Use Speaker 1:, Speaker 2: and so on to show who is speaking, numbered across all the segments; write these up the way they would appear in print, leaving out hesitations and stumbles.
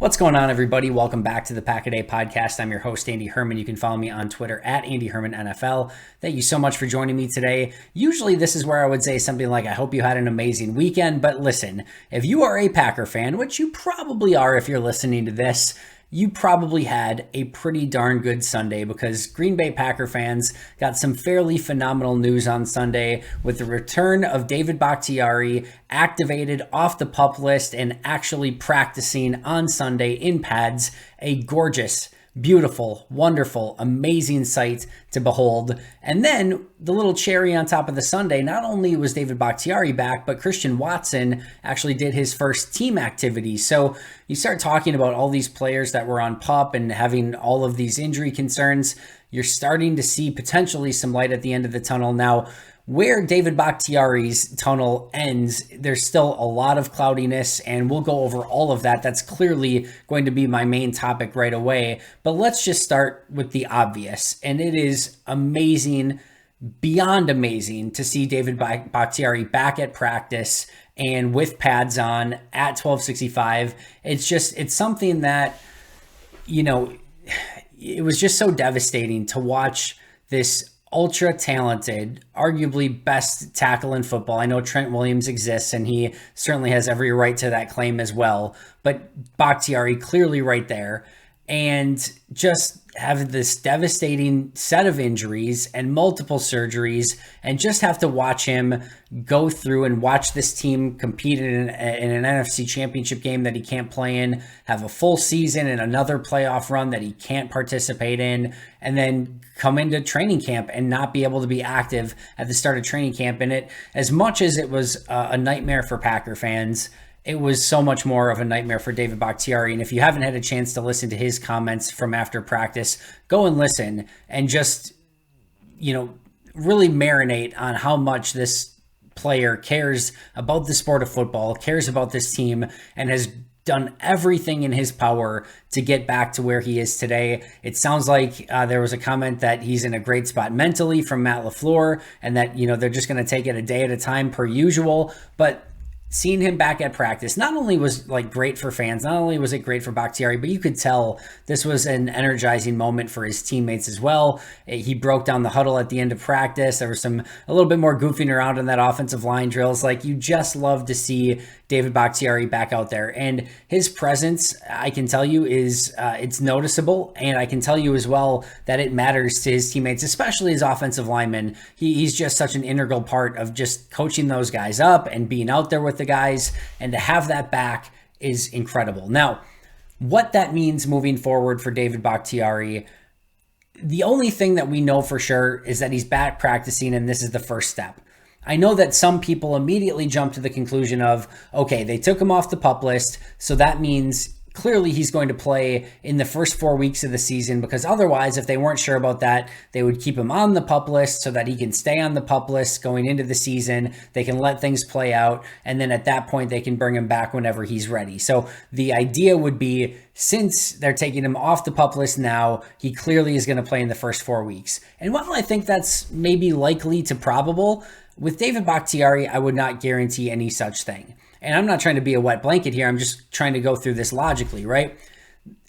Speaker 1: What's going on, everybody? Welcome back to the Pack a Day podcast. I'm your host, Andy Herman. You can follow me on Twitter at Andy Herman NFL. Thank you so much for joining me today. Usually this is where I would say something like, I hope you had an amazing weekend. But listen, if you are a Packer fan, which you probably are if you're listening to this, you probably had a pretty darn good Sunday because Green Bay Packer fans got some fairly phenomenal news on Sunday with the return of David Bakhtiari, activated off the PUP list and actually practicing on Sunday in pads. A gorgeous, beautiful, wonderful, amazing sight to behold. And then the little cherry on top of the Sunday, not only was David Bakhtiari back, but Christian Watson actually did his first team activity. So you start talking about all these players that were on PUP and having all of these injury concerns. You're starting to see potentially some light at the end of the tunnel. Now, where David Bakhtiari's tunnel ends, there's still a lot of cloudiness, and we'll go over all of that. That's clearly going to be my main topic right away. But let's just start with the obvious. And it is amazing, beyond amazing, to see David Bakhtiari back at practice and with pads on at 1265. It's something that, it was just so devastating to watch this ultra talented, arguably best tackle in football. I know Trent Williams exists and he certainly has every right to that claim as well, but Bakhtiari clearly right there, and just have this devastating set of injuries and multiple surgeries, and just have to watch him go through and watch this team compete in an NFC championship game that he can't play in, have a full season and another playoff run that he can't participate in, and then come into training camp and not be able to be active at the start of training camp. And it, as much as it was a nightmare for Packer fans, it was so much more of a nightmare for David Bakhtiari. And if you haven't had a chance to listen to his comments from after practice, go and listen and just, really marinate on how much this player cares about the sport of football, cares about this team, and has done everything in his power to get back to where he is today. It sounds like there was a comment that he's in a great spot mentally from Matt LaFleur, and that, they're just going to take it a day at a time per usual. But seeing him back at practice not only was great for fans, not only was it great for Bakhtiari, but you could tell this was an energizing moment for his teammates as well. He broke down the huddle at the end of practice. There was a little bit more goofing around in that offensive line drills. You just love to see David Bakhtiari back out there, and his presence, I can tell you, is it's noticeable, and I can tell you as well that it matters to his teammates, especially his offensive linemen. He's just such an integral part of just coaching those guys up and being out there with the guys, and to have that back is incredible. Now, what that means moving forward for David Bakhtiari, the only thing that we know for sure is that he's back practicing, and this is the first step. I know that some people immediately jump to the conclusion of, okay, they took him off the PUP list, so that means clearly he's going to play in the first 4 weeks of the season, because otherwise, if they weren't sure about that, they would keep him on the PUP list so that he can stay on the PUP list going into the season. They can let things play out, and then at that point, they can bring him back whenever he's ready. So the idea would be, since they're taking him off the PUP list now, he clearly is going to play in the first 4 weeks. And while I think that's maybe likely to probable, with David Bakhtiari, I would not guarantee any such thing. And I'm not trying to be a wet blanket here. I'm just trying to go through this logically, right?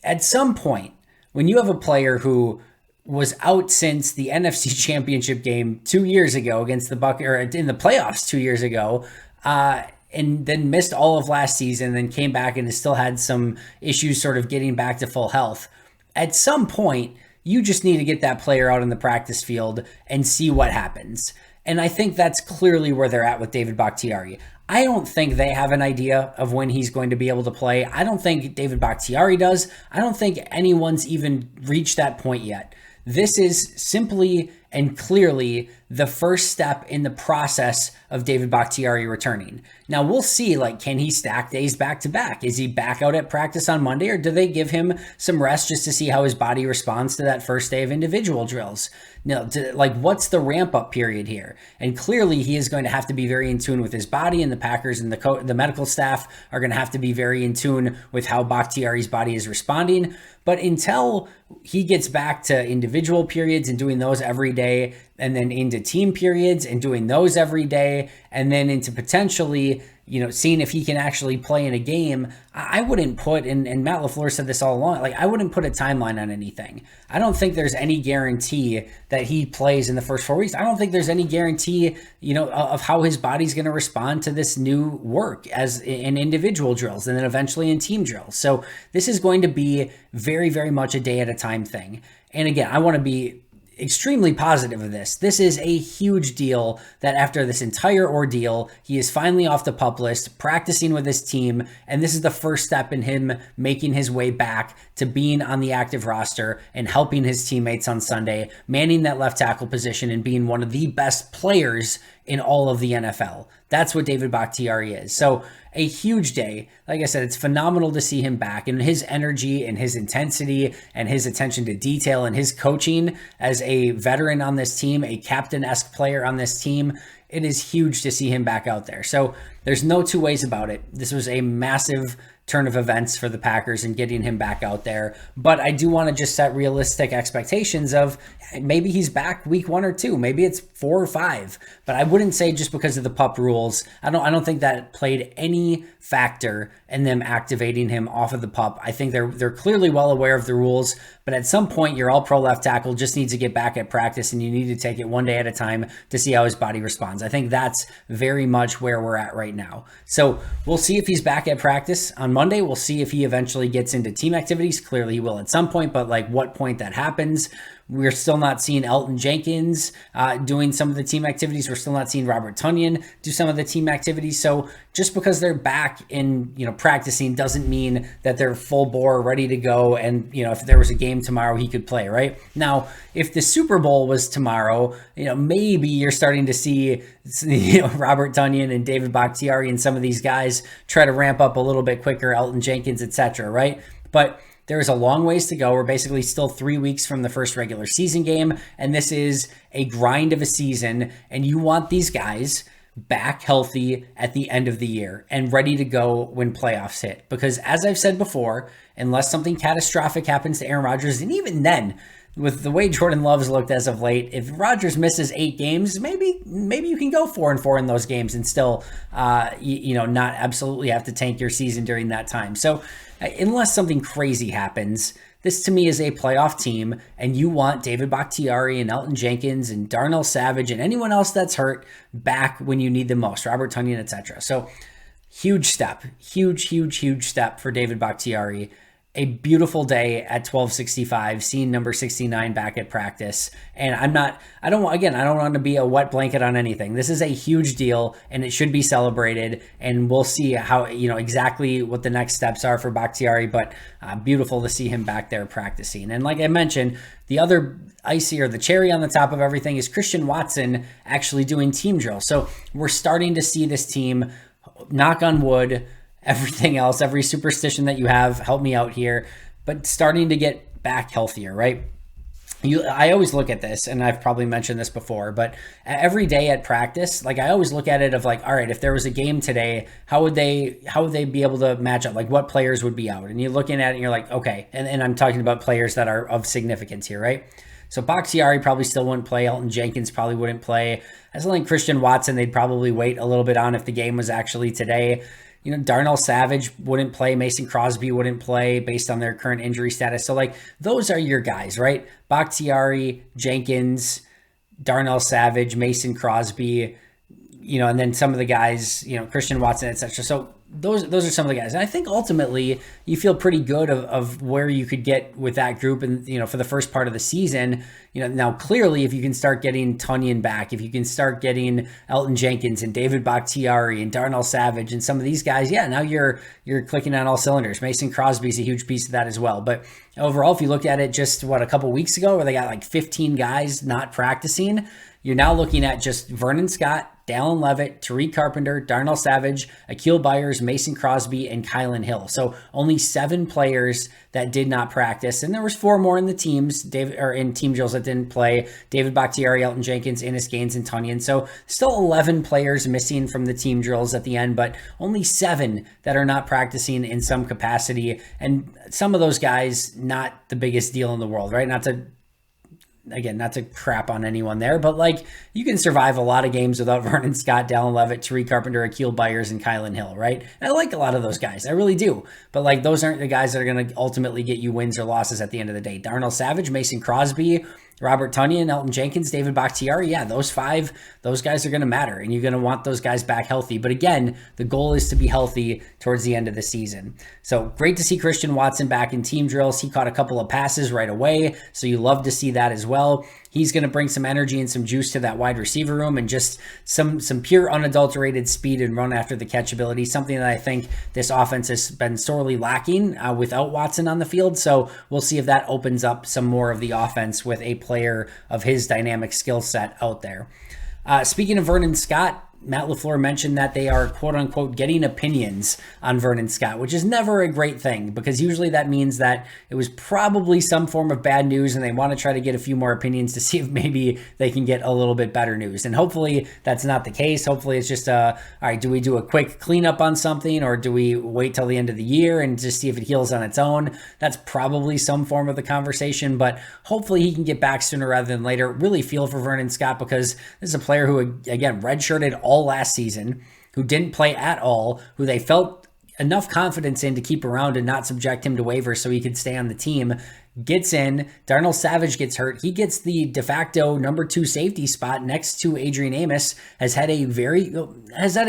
Speaker 1: At some point, when you have a player who was out since the NFC Championship game 2 years ago against the Buck, or in the playoffs 2 years ago, and then missed all of last season, then came back and has still had some issues sort of getting back to full health. At some point, you just need to get that player out in the practice field and see what happens. And I think that's clearly where they're at with David Bakhtiari. I don't think they have an idea of when he's going to be able to play. I don't think David Bakhtiari does. I don't think anyone's even reached that point yet. This is simply and clearly the first step in the process of David Bakhtiari returning. Now we'll see, can he stack days back to back? Is he back out at practice on Monday, or do they give him some rest just to see how his body responds to that first day of individual drills? Now, what's the ramp up period here? And clearly he is going to have to be very in tune with his body, and the Packers and the medical staff are going to have to be very in tune with how Bakhtiari's body is responding. But until he gets back to individual periods and doing those every day, and then into team periods and doing those every day, and then into potentially, seeing if he can actually play in a game. I wouldn't put, and Matt LaFleur said this all along, like I wouldn't put a timeline on anything. I don't think there's any guarantee that he plays in the first 4 weeks. I don't think there's any guarantee, of how his body's going to respond to this new work as in individual drills and then eventually in team drills. So this is going to be very, very much a day at a time thing. And again, I want to be extremely positive of this. This is a huge deal that after this entire ordeal, he is finally off the PUP list, practicing with his team, and this is the first step in him making his way back to being on the active roster and helping his teammates on Sunday, manning that left tackle position and being one of the best players in all of the NFL. That's what David Bakhtiari is. So a huge day. Like I said, it's phenomenal to see him back, and his energy and his intensity and his attention to detail and his coaching as a veteran on this team, a captain-esque player on this team. It is huge to see him back out there. So there's no two ways about it. This was a massive turn of events for the Packers and getting him back out there. But I do want to just set realistic expectations of maybe he's back week 1 or 2. Maybe it's 4 or 5. But I wouldn't say just because of the PUP rules. I don't think that played any factor in them activating him off of the PUP. I think they're clearly well aware of the rules. But at some point, your all-pro left tackle just needs to get back at practice, and you need to take it one day at a time to see how his body responds. I think that's very much where we're at right now. So we'll see if he's back at practice on Monday. We'll see if he eventually gets into team activities. Clearly he will at some point, but like what point that happens. We're still not seeing Elton Jenkins doing some of the team activities. We're still not seeing Robert Tonyan do some of the team activities. So just because they're back in, practicing doesn't mean that they're full bore, ready to go. And, if there was a game tomorrow, he could play, right? Now, if the Super Bowl was tomorrow, maybe you're starting to see, Robert Tonyan and David Bakhtiari and some of these guys try to ramp up a little bit quicker, Elton Jenkins, etc., right? But there is a long ways to go. We're basically still 3 weeks from the first regular season game, and this is a grind of a season, and you want these guys back healthy at the end of the year and ready to go when playoffs hit. Because as I've said before, unless something catastrophic happens to Aaron Rodgers, and even then, with the way Jordan Love's looked as of late, if Rodgers misses 8 games, maybe you can go 4-4 in those games and still, not absolutely have to tank your season during that time. So unless something crazy happens, this to me is a playoff team, and you want David Bakhtiari and Elton Jenkins and Darnell Savage and anyone else that's hurt back when you need them most, Robert Tonyan, etc. So huge step, huge step for David Bakhtiari. A beautiful day at 1265, seeing number 69 back at practice. And I don't want to be a wet blanket on anything. This is a huge deal, and it should be celebrated. And we'll see how, exactly what the next steps are for Bakhtiari, but beautiful to see him back there practicing. And like I mentioned, the other the cherry on the top of everything is Christian Watson actually doing team drills. So we're starting to see this team, knock on wood, everything else, every superstition that you have, help me out here, but starting to get back healthier, right? I always look at this, and I've probably mentioned this before, but every day at practice, like I always look at it of like, all right, if there was a game today, how would they be able to match up? Like what players would be out? And you're looking at it and you're like, okay, and I'm talking about players that are of significance here, right? So Bakhtiari probably still wouldn't play. Elton Jenkins probably wouldn't play. I still think Christian Watson, they'd probably wait a little bit on if the game was actually today. Darnell Savage wouldn't play. Mason Crosby wouldn't play based on their current injury status. So, those are your guys, right? Bakhtiari, Jenkins, Darnell Savage, Mason Crosby, and then some of the guys, Christian Watson, etc. So, those are some of the guys. And I think ultimately you feel pretty good of where you could get with that group and, for the first part of the season. Now clearly if you can start getting Tonyan back, if you can start getting Elton Jenkins and David Bakhtiari and Darnell Savage and some of these guys, now you're clicking on all cylinders. Mason Crosby is a huge piece of that as well. But overall, if you look at it just a couple weeks ago where they got 15 guys not practicing, you're now looking at just Vernon Scott, Dallin Levitt, Tariq Carpenter, Darnell Savage, Akil Byers, Mason Crosby, and Kylan Hill. So only 7 players that did not practice. And there was 4 more in the teams, in team drills that didn't play. David Bakhtiari, Elton Jenkins, Innis Gaines, and Tonyan. So still 11 players missing from the team drills at the end, but only 7 that are not practicing in some capacity. And some of those guys, not the biggest deal in the world, right? again, not to crap on anyone there, but like you can survive a lot of games without Vernon Scott, Dallin Levitt, Tariq Carpenter, Akil Byers, and Kylan Hill, right? And I like a lot of those guys. I really do. But like those aren't the guys that are going to ultimately get you wins or losses at the end of the day. Darnell Savage, Mason Crosby, Robert Tonyan, Elton Jenkins, David Bakhtiari, yeah, those five, those guys are going to matter, and you're going to want those guys back healthy. But again, the goal is to be healthy towards the end of the season. So great to see Christian Watson back in team drills. He caught a couple of passes right away, so you love to see that as well. He's going to bring some energy and some juice to that wide receiver room and just some pure unadulterated speed and run after the catch ability, something that I think this offense has been sorely lacking without Watson on the field. So we'll see if that opens up some more of the offense with a player of his dynamic skill set out there. Speaking of Vernon Scott, Matt LaFleur mentioned that they are, quote unquote, getting opinions on Vernon Scott, which is never a great thing because usually that means that it was probably some form of bad news and they want to try to get a few more opinions to see if maybe they can get a little bit better news. And hopefully that's not the case. Hopefully it's just all right, do we do a quick cleanup on something or do we wait till the end of the year and just see if it heals on its own? That's probably some form of the conversation, but hopefully he can get back sooner rather than later. Really feel for Vernon Scott because this is a player who, again, redshirted all last season, who didn't play at all, who they felt enough confidence in to keep around and not subject him to waivers so he could stay on the team. Gets in, Darnell Savage gets hurt. He gets the de facto number 2 safety spot next to Adrian Amos. Has had a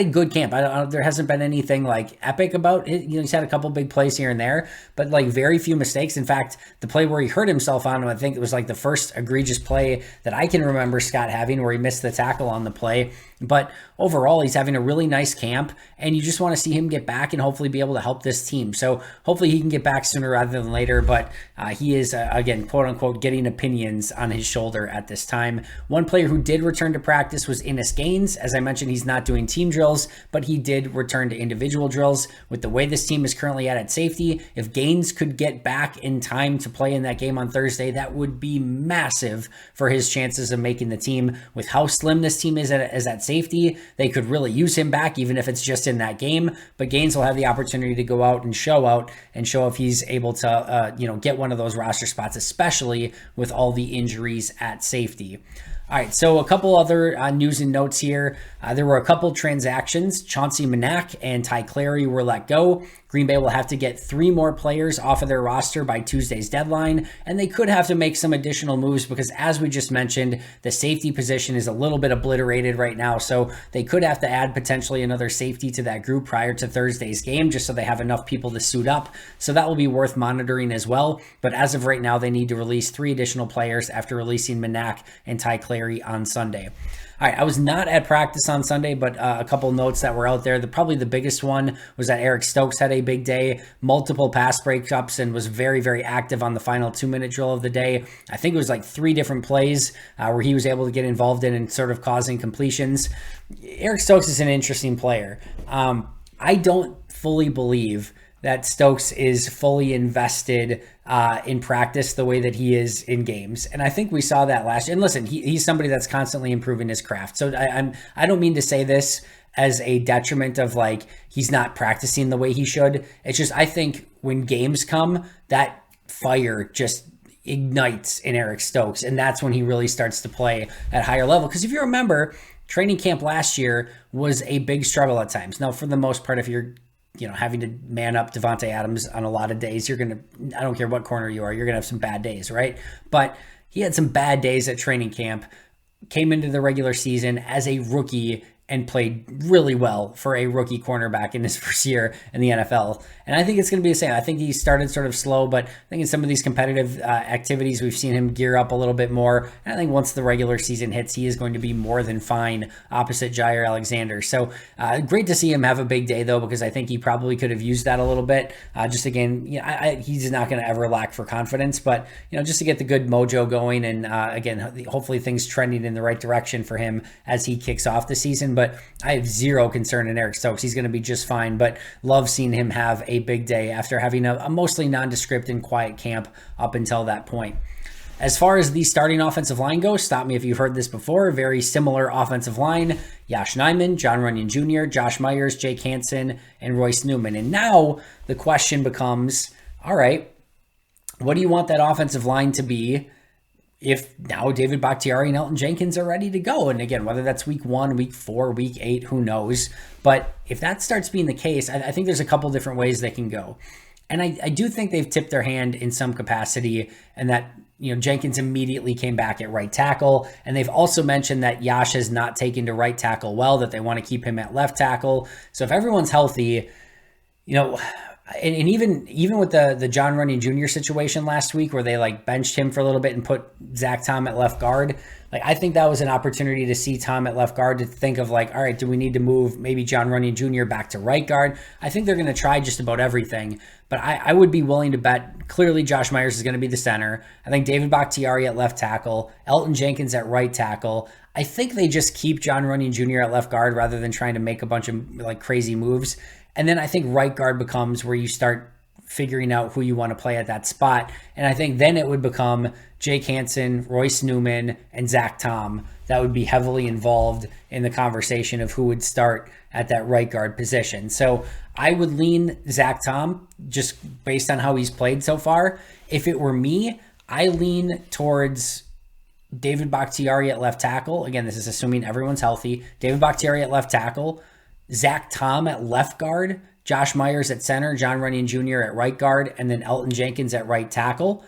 Speaker 1: good camp. There hasn't been anything like epic about it. He's had a couple big plays here and there, but like very few mistakes. In fact, the play where he hurt himself on, I think it was like the first egregious play that I can remember Scott having where he missed the tackle on the play. But overall, he's having a really nice camp, and you just want to see him get back and hopefully be able to help this team. So hopefully he can get back sooner rather than later, but he is, again, quote unquote, getting opinions on his shoulder at this time. One player who did return to practice was Innis Gaines. As I mentioned, he's not doing team drills, but he did return to individual drills. With the way this team is currently at safety, if Gaines could get back in time to play in that game on Thursday, that would be massive for his chances of making the team. With how slim this team is at safety, they could really use him back, even if it's just in that game. But Gaines will have the opportunity to go out and show if he's able to, get one of those roster spots, especially with all the injuries at safety. All right, so a couple other news and notes here. There were a couple transactions. Chauncey Manac and Ty Clary were let go. Green Bay will have to get 3 more players off of their roster by Tuesday's deadline, and they could have to make some additional moves because, as we just mentioned, the safety position is a little bit obliterated right now, so they could have to add potentially another safety to that group prior to Thursday's game just so they have enough people to suit up. So that will be worth monitoring as well, but as of right now, they need to release 3 additional players after releasing Manac and Ty Clary on Sunday. All right, I was not at practice on Sunday, but a couple notes that were out there. Probably the biggest one was that Eric Stokes had a big day, multiple pass breakups, and was very, very active on the final 2-minute drill of the day. I think it was like 3 different plays where he was able to get involved in and sort of causing completions. Eric Stokes is an interesting player. I don't fully believe that Stokes is fully invested in practice the way that he is in games. And I think we saw that last year. And listen, he's somebody that's constantly improving his craft. So I don't mean to say this as a detriment of like he's not practicing the way he should. It's just I think when games come, that fire just ignites in Eric Stokes. And that's when he really starts to play at higher level. Because if you remember, training camp last year was a big struggle at times. Now, for the most part, if you're having to man up Devontae Adams on a lot of days, I don't care what corner you are, you're going to have some bad days, right? But he had some bad days at training camp, came into the regular season as a rookie and played really well for a rookie cornerback in his first year in the NFL. And I think it's going to be the same. I think he started sort of slow, but I think in some of these competitive activities, we've seen him gear up a little bit more. And I think once the regular season hits, he is going to be more than fine opposite Jair Alexander. So great to see him have a big day, though, because I think he probably could have used that a little bit. Just again, he's not going to ever lack for confidence, but just to get the good mojo going and again, hopefully things trending in the right direction for him as he kicks off the season. But I have zero concern in Eric Stokes. He's going to be just fine, but love seeing him have a big day after having a mostly nondescript and quiet camp up until that point. As far as the starting offensive line goes, stop me if you've heard this before, very similar offensive line. Yosh Nijman, John Runyon Jr., Josh Myers, Jake Hansen, and Royce Newman. And now the question becomes, all right, what do you want that offensive line to be if now David Bakhtiari and Elton Jenkins are ready to go. And again, whether that's week 1, week 4, week 8, who knows? But if that starts being the case, I think there's a couple different ways they can go. And I do think they've tipped their hand in some capacity, and that Jenkins immediately came back at right tackle. And they've also mentioned that Yash has not taken to right tackle well, that they want to keep him at left tackle. So if everyone's healthy, and even with the John Runyan Jr. situation last week where they benched him for a little bit and put Zach Tom at left guard, I think that was an opportunity to see Tom at left guard to think of all right, do we need to move maybe John Runyan Jr. back to right guard? I think they're going to try just about everything, but I would be willing to bet clearly Josh Myers is going to be the center. I think David Bakhtiari at left tackle, Elton Jenkins at right tackle. I think they just keep John Runyan Jr. at left guard rather than trying to make a bunch of crazy moves. And then I think right guard becomes where you start figuring out who you want to play at that spot. And I think then it would become Jake Hansen, Royce Newman, and Zach Tom that would be heavily involved in the conversation of who would start at that right guard position. So I would lean Zach Tom just based on how he's played so far. If it were me, I lean towards David Bakhtiari at left tackle. Again, this is assuming everyone's healthy. David Bakhtiari at left tackle, Zach Tom at left guard, Josh Myers at center, John Runyan Jr. at right guard, and then Elton Jenkins at right tackle.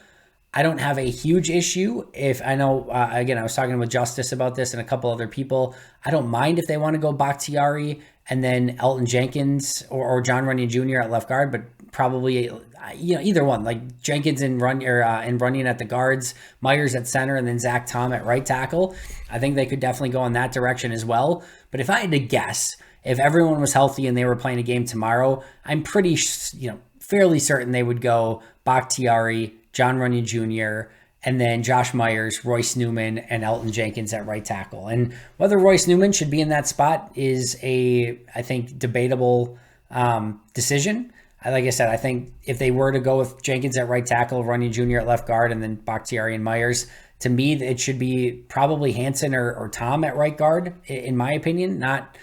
Speaker 1: I don't have a huge issue if I know, again, I was talking with Justice about this and a couple other people. I don't mind if they want to go Bakhtiari and then Elton Jenkins or John Runyan Jr. at left guard, but probably, either one, Jenkins and Runyan at the guards, Myers at center, and then Zach Tom at right tackle. I think they could definitely go in that direction as well. But if I had to guess, if everyone was healthy and they were playing a game tomorrow, I'm pretty, fairly certain they would go Bakhtiari, John Runyan Jr., and then Josh Myers, Royce Newman, and Elton Jenkins at right tackle. And whether Royce Newman should be in that spot is I think, debatable decision. Like I said, I think if they were to go with Jenkins at right tackle, Runyan Jr. at left guard, and then Bakhtiari and Myers, to me, it should be probably Hansen or Tom at right guard, in my opinion, not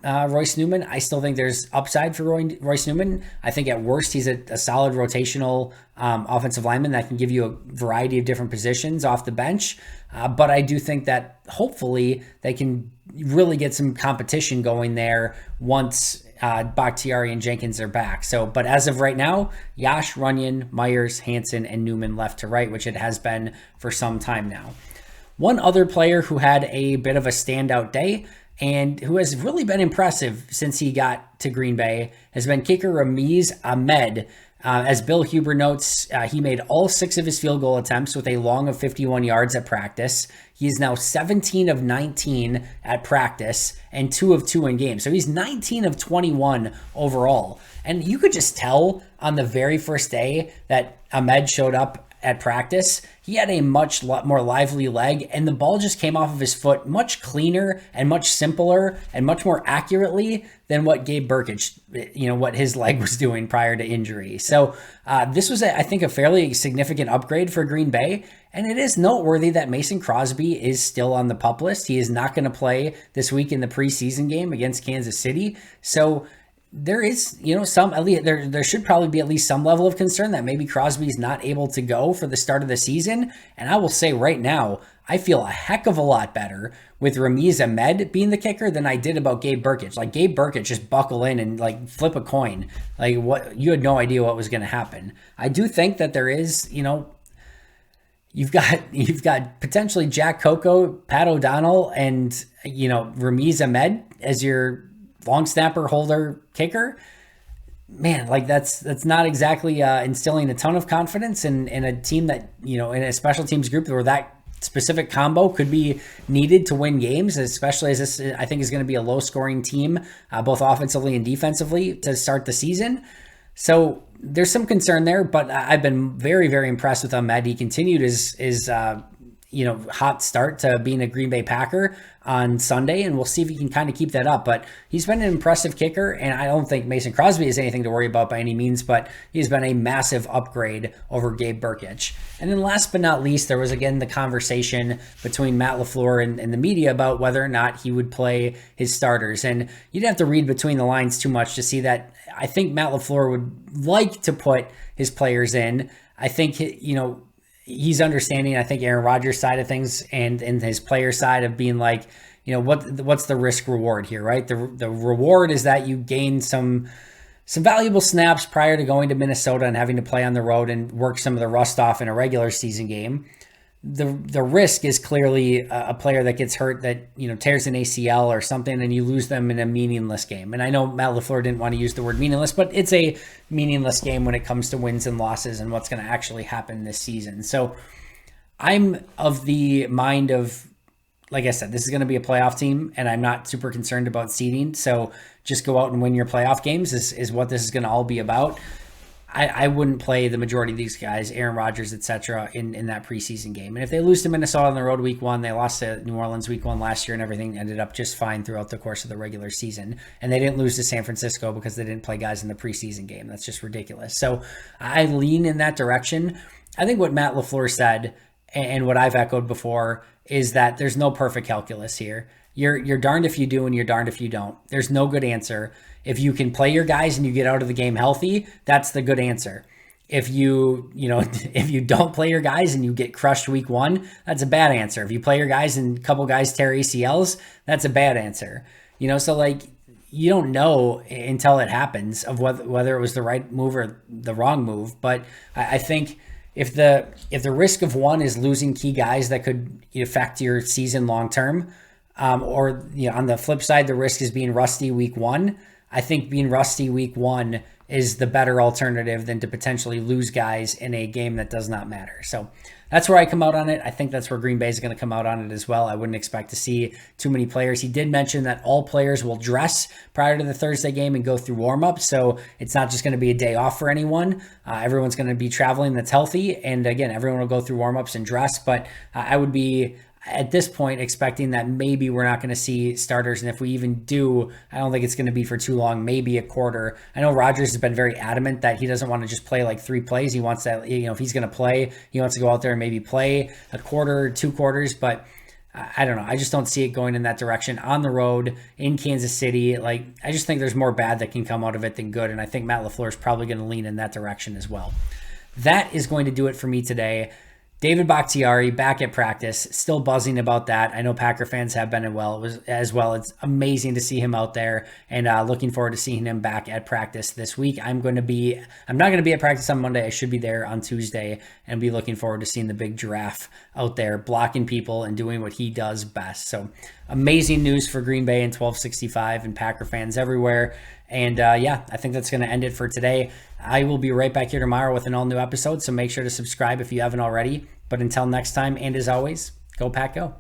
Speaker 1: Royce Newman. I still think there's upside for Royce Newman. I think at worst, he's a solid rotational offensive lineman that can give you a variety of different positions off the bench. But I do think that hopefully they can really get some competition going there once Bakhtiari and Jenkins are back. But as of right now, Yash, Runyan, Myers, Hansen, and Newman left to right, which it has been for some time now. One other player who had a bit of a standout day and who has really been impressive since he got to Green Bay has been kicker Ramiz Ahmed. As Bill Huber notes, he made all 6 of his field goal attempts with a long of 51 yards at practice. He is now 17 of 19 at practice and 2 of 2 in games. So he's 19 of 21 overall. And you could just tell on the very first day that Ahmed showed up at practice, he had a much more lively leg, and the ball just came off of his foot much cleaner and much simpler and much more accurately than what Gabe Burkich, what his leg was doing prior to injury. So this was, I think, a fairly significant upgrade for Green Bay, and it is noteworthy that Mason Crosby is still on the PUP list. He is not going to play this week in the preseason game against Kansas City. So there is, some, at least there should probably be at least some level of concern that maybe Crosby's not able to go for the start of the season. And I will say right now, I feel a heck of a lot better with Ramiz Ahmed being the kicker than I did about Gabe Burkich. Gabe Burkich just buckle in and flip a coin. What, you had no idea what was going to happen. I do think that there is, you've got potentially Jack Coco, Pat O'Donnell, and Ramiz Ahmed as your long snapper, holder, kicker. Man, that's not exactly instilling a ton of confidence in a team that, in a special teams group where that specific combo could be needed to win games, especially as this, I think, is going to be a low scoring team, both offensively and defensively to start the season. So there's some concern there, but I've been very, very impressed with Ahmed. He continued his hot start to being a Green Bay Packer on Sunday, and we'll see if he can kind of keep that up. But he's been an impressive kicker, and I don't think Mason Crosby is anything to worry about by any means, but he's been a massive upgrade over Gabe Burkich. And then last but not least, there was again the conversation between Matt LaFleur and the media about whether or not he would play his starters. And you didn't have to read between the lines too much to see that I think Matt LaFleur would like to put his players in. I think, he's understanding, I think, Aaron Rodgers' side of things and his player side of being like, what's the risk reward here, right? The reward is that you gain some valuable snaps prior to going to Minnesota and having to play on the road and work some of the rust off in a regular season game. The risk is clearly a player that gets hurt, that tears an ACL or something, and you lose them in a meaningless game. And I know Matt LaFleur didn't want to use the word meaningless, but it's a meaningless game when it comes to wins and losses and what's going to actually happen this season. So I'm of the mind of, like I said, this is going to be a playoff team, and I'm not super concerned about seeding. So just go out and win your playoff games is what this is going to all be about. I wouldn't play the majority of these guys, Aaron Rodgers, etc., in that preseason game. And if they lose to Minnesota on the road week 1, they lost to New Orleans week 1 last year, and everything ended up just fine throughout the course of the regular season. And they didn't lose to San Francisco because they didn't play guys in the preseason game. That's just ridiculous. So I lean in that direction. I think what Matt LaFleur said, and what I've echoed before, is that there's no perfect calculus here. You're darned if you do and you're darned if you don't. There's no good answer. If you can play your guys and you get out of the game healthy, that's the good answer. If if you don't play your guys and you get crushed week 1, that's a bad answer. If you play your guys and a couple guys tear ACLs, that's a bad answer. So like, you don't know until it happens of whether it was the right move or the wrong move. But I think if the risk of one is losing key guys that could affect your season long term, or on the flip side, the risk is being rusty week 1. I think being rusty week 1 is the better alternative than to potentially lose guys in a game that does not matter. So that's where I come out on it. I think that's where Green Bay is going to come out on it as well. I wouldn't expect to see too many players. He did mention that all players will dress prior to the Thursday game and go through warm-up. So it's not just going to be a day off for anyone. Everyone's going to be traveling that's healthy. And again, everyone will go through warm-ups and dress. But I would be, at this point, expecting that maybe we're not going to see starters. And if we even do, I don't think it's going to be for too long, maybe a quarter. I know Rodgers has been very adamant that he doesn't want to just play like 3 plays. He wants that, if he's going to play, he wants to go out there and maybe play a quarter, 2 quarters. But I don't know. I just don't see it going in that direction on the road in Kansas City. Like, I just think there's more bad that can come out of it than good. And I think Matt LaFleur is probably going to lean in that direction as well. That is going to do it for me today. David Bakhtiari back at practice, still buzzing about that. I know Packer fans have been as well. It's amazing to see him out there, and looking forward to seeing him back at practice this week. I'm not going to be at practice on Monday. I should be there on Tuesday, and be looking forward to seeing the big giraffe out there blocking people and doing what he does best. So amazing news for Green Bay and 1265 and Packer fans everywhere. And I think that's going to end it for today. I will be right back here tomorrow with an all-new episode, so make sure to subscribe if you haven't already. But until next time, and as always, go Pack Go.